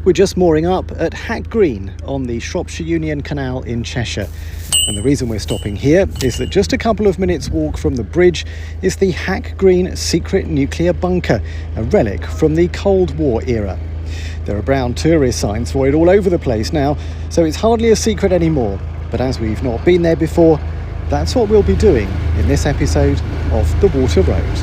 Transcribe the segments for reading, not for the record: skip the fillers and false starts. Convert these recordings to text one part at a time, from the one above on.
We're just mooring up at Hack Green on the Shropshire Union Canal in Cheshire. And the reason we're stopping here is that just a couple of minutes walk from the bridge is the Hack Green secret nuclear bunker, a relic from the Cold War era. There are brown tourist signs for it all over the place now, so it's hardly a secret anymore. But as we've not been there before, that's what we'll be doing in this episode of The Water Road.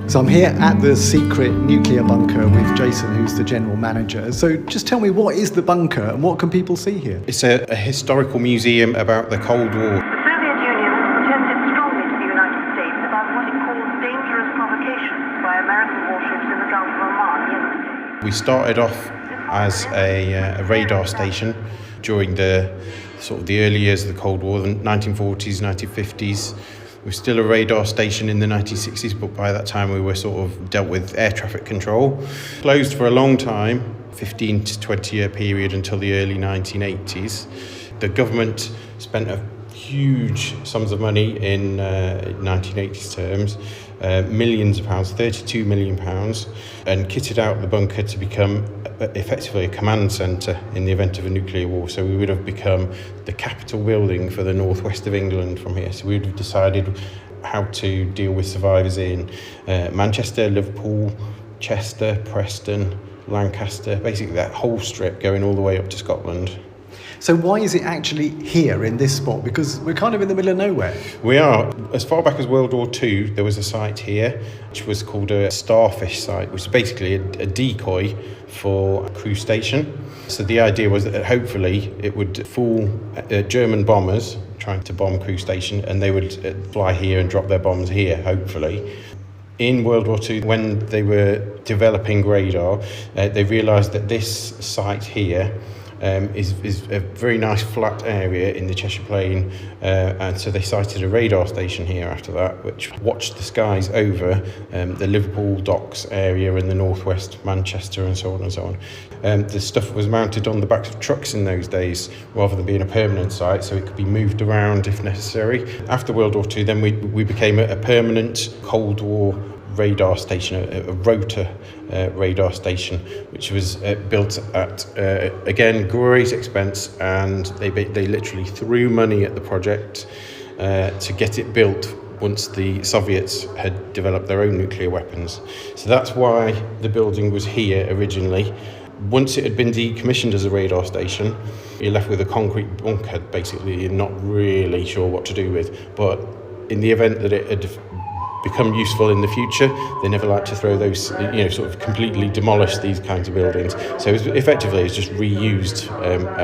So I'm here at the secret nuclear bunker with Jason, who's the general manager. So just tell me, what is the bunker and what can people see here? It's a historical museum about the Cold War. The Soviet Union protested strongly to the United States about what it calls dangerous provocations by American warships in the Gulf of Oman yesterday. We started off as a radar station during the early years of the Cold War, the 1940s, 1950s. We were still a radar station in the 1960s, but by that time we were dealt with air traffic control. Closed for a long time, 15 to 20 year period until the early 1980s. The government spent a huge sums of money in 1980s terms, millions of pounds, £32 million, and kitted out the bunker to become effectively a command centre in the event of a nuclear war. So we would have become the capital building for the northwest of England from here. So we would have decided how to deal with survivors in Manchester, Liverpool, Chester, Preston, Lancaster, basically that whole strip going all the way up to Scotland. So why is it actually here in this spot? Because we're kind of in the middle of nowhere. We are. As far back as World War II, there was a site here which was called a starfish site, which is basically a decoy for a crew station. So the idea was that hopefully it would fool German bombers trying to bomb crew station, and they would fly here and drop their bombs here, hopefully. In World War II, when they were developing radar, they realised that this site here is a very nice flat area in the Cheshire Plain, and so they sited a radar station here after that, which watched the skies over the Liverpool docks area in the northwest, Manchester and so on and so on. The stuff was mounted on the backs of trucks in those days rather than being a permanent site, so it could be moved around if necessary. After World War II, then we became a permanent Cold War radar station, a rotor radar station, which was built at, again, great expense, and they literally threw money at the project to get it built once the Soviets had developed their own nuclear weapons. So that's why the building was here originally. Once it had been decommissioned as a radar station, you're left with a concrete bunker, basically. You're not really sure what to do with, but in the event that it had become useful in the future, they never like to throw those, completely demolish these kinds of buildings. So effectively it's just reused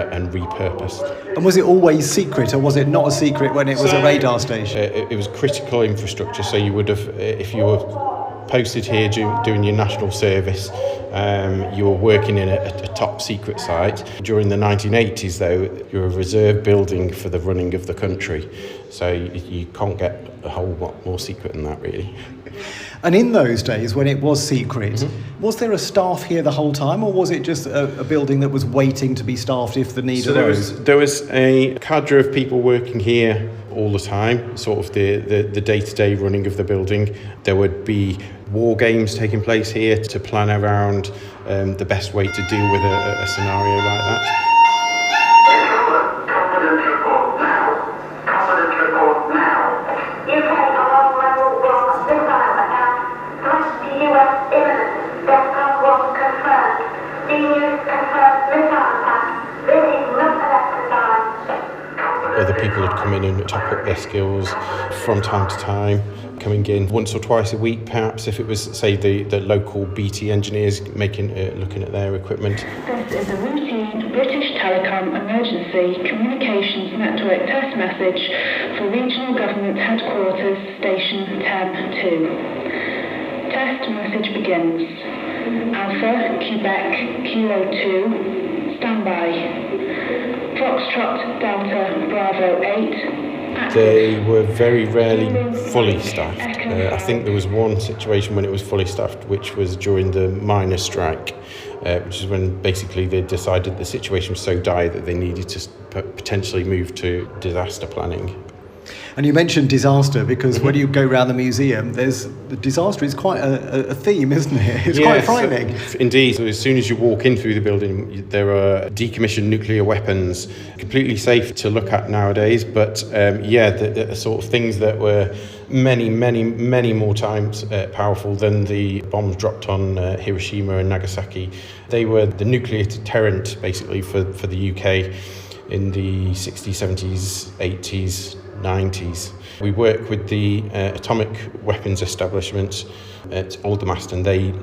and repurposed. And was it always secret, or was it not a secret when it was a radar station? It was critical infrastructure, so you would have, if you were posted here doing your national service, you were working in a top secret site. During the 1980s, though, you're a reserve building for the running of the country, so you can't get a whole lot more secret than that, really. And in those days, when it was secret, was there a staff here the whole time, or was it just a building that was waiting to be staffed if the need arose? There was a cadre of people working here all the time, the day-to-day running of the building. There would be war games taking place here to plan around the best way to deal with a scenario like that. Other people would come in and top up their skills from time to time, coming in once or twice a week, perhaps, if it was, say, the local BT engineers looking at their equipment. This is a routine British Telecom emergency communications network test message for Regional Government Headquarters, Station 10-2. Test message begins. Alpha, Quebec, Kilo 2, standby. Foxtrot, Delta, Bravo 8. They were very rarely fully staffed. I think there was one situation when it was fully staffed, which was during the miners' strike. which is when basically they decided the situation was so dire that they needed to potentially move to disaster planning. And you mentioned disaster because when you go around the museum, the disaster is quite a theme, isn't it? It's quite frightening. Indeed. So as soon as you walk in through the building, there are decommissioned nuclear weapons, completely safe to look at nowadays. But the sort of things that were many more times powerful than the bombs dropped on Hiroshima and Nagasaki. They were the nuclear deterrent, basically, for the UK in the 60s, 70s, 80s, 90s. We work with the atomic weapons establishment at Aldermaston. They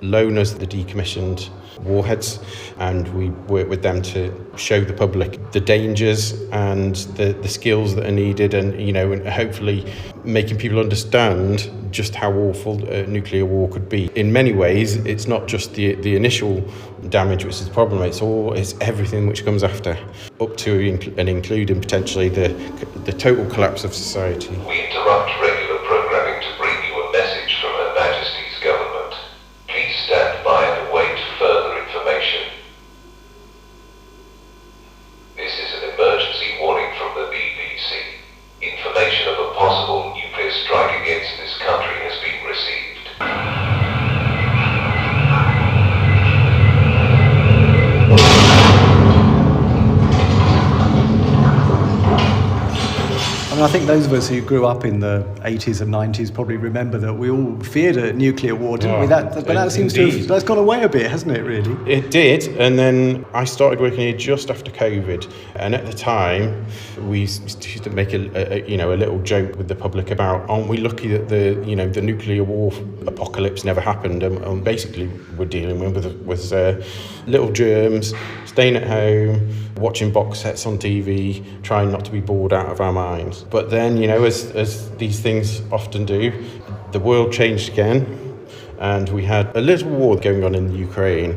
loan us the decommissioned warheads, and we work with them to show the public the dangers and the skills that are needed, and hopefully making people understand just how awful nuclear war could be. In many ways, it's not just the initial damage which is the problem, it's everything which comes after, up to and including potentially the total collapse of society. We interrupt regular programming to bring you a message from Her Majesty's government. Please stand by and await further information. This is an emergency warning from the BBC. Information of a possible nuclear strike against this country has been received. I think those of us who grew up in the 80s and 90s probably remember that we all feared a nuclear war, didn't we? That seems to have that's gone away a bit, hasn't it, really? It did, and then I started working here just after COVID, and at the time we used to make a little joke with the public about, aren't we lucky that the nuclear war apocalypse never happened, and basically we're dealing with little germs, staying at home, watching box sets on TV, trying not to be bored out of our minds. But then, as these things often do, the world changed again, and we had a little war going on in the Ukraine,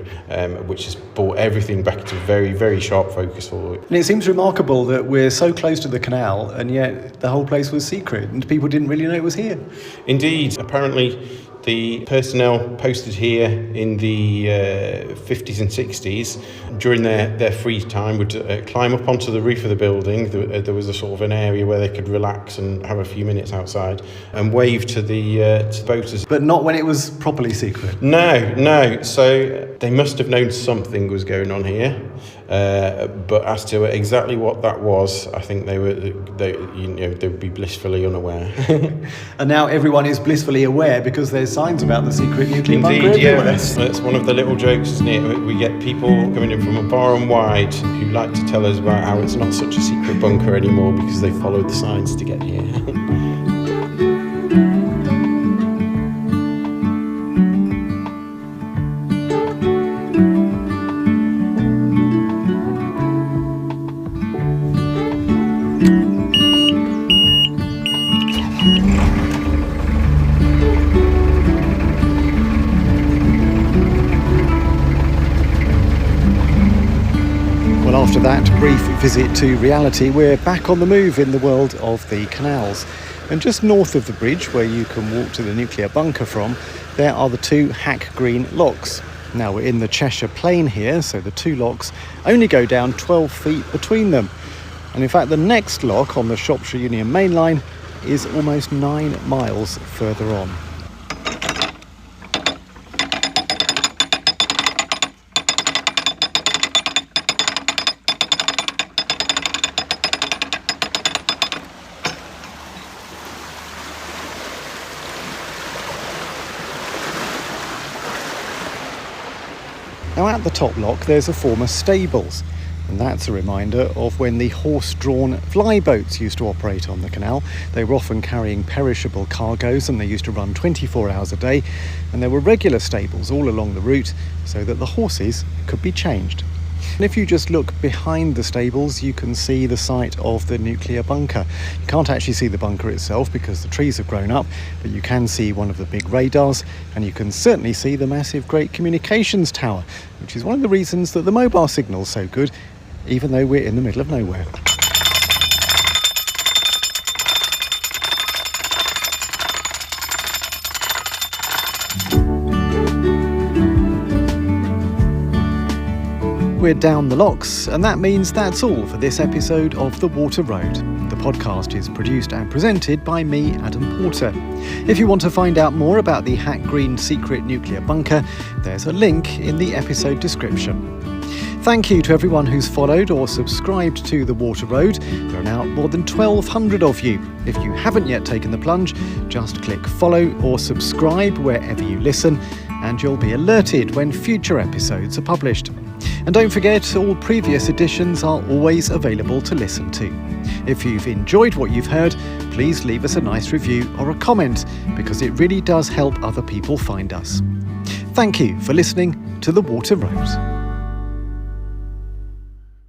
which has brought everything back into very, very sharp focus for it. And it seems remarkable that we're so close to the canal, and yet the whole place was secret, and people didn't really know it was here. Indeed. Apparently, the personnel posted here in the 50s and 60s, during their free time, would climb up onto the roof of the building. There was a sort of an area where they could relax and have a few minutes outside and wave to the boaters. But not when it was properly secret. No. So they must have known something was going on here. But as to exactly what that was, I think they would be blissfully unaware. And now everyone is blissfully aware because there's signs about the secret nuclear bunker everywhere. Yeah, that's one of the little jokes, isn't it? We get people coming in from far and wide who like to tell us about how it's not such a secret bunker anymore because they followed the signs to get here. Well, after that brief visit to reality, we're back on the move in the world of the canals. And just north of the bridge, where you can walk to the nuclear bunker from, there are the two Hack Green locks. Now we're in the Cheshire Plain here, so the two locks only go down 12 feet between them. And in fact, the next lock on the Shropshire Union Main Line is almost 9 miles further on. Now at the top lock there's a former stables, and that's a reminder of when the horse-drawn flyboats used to operate on the canal. They were often carrying perishable cargoes and they used to run 24 hours a day, and there were regular stables all along the route so that the horses could be changed. And if you just look behind the stables, you can see the site of the nuclear bunker. You can't actually see the bunker itself because the trees have grown up, but you can see one of the big radars, and you can certainly see the massive Great Communications Tower, which is one of the reasons that the mobile signal's so good, even though we're in the middle of nowhere. we're down the locks, and that means that's all for this episode of The Water Road. The podcast is produced and presented by me, Adam Porter. If you want to find out more about the Hack Green secret nuclear bunker, there's a link in the episode description. Thank you to everyone who's followed or subscribed to The Water Road. There are now more than 1,200 of you. If you haven't yet taken the plunge, just click follow or subscribe wherever you listen, and you'll be alerted when future episodes are published. And don't forget, all previous editions are always available to listen to. If you've enjoyed what you've heard, please leave us a nice review or a comment, because it really does help other people find us. Thank you for listening to The Water Road.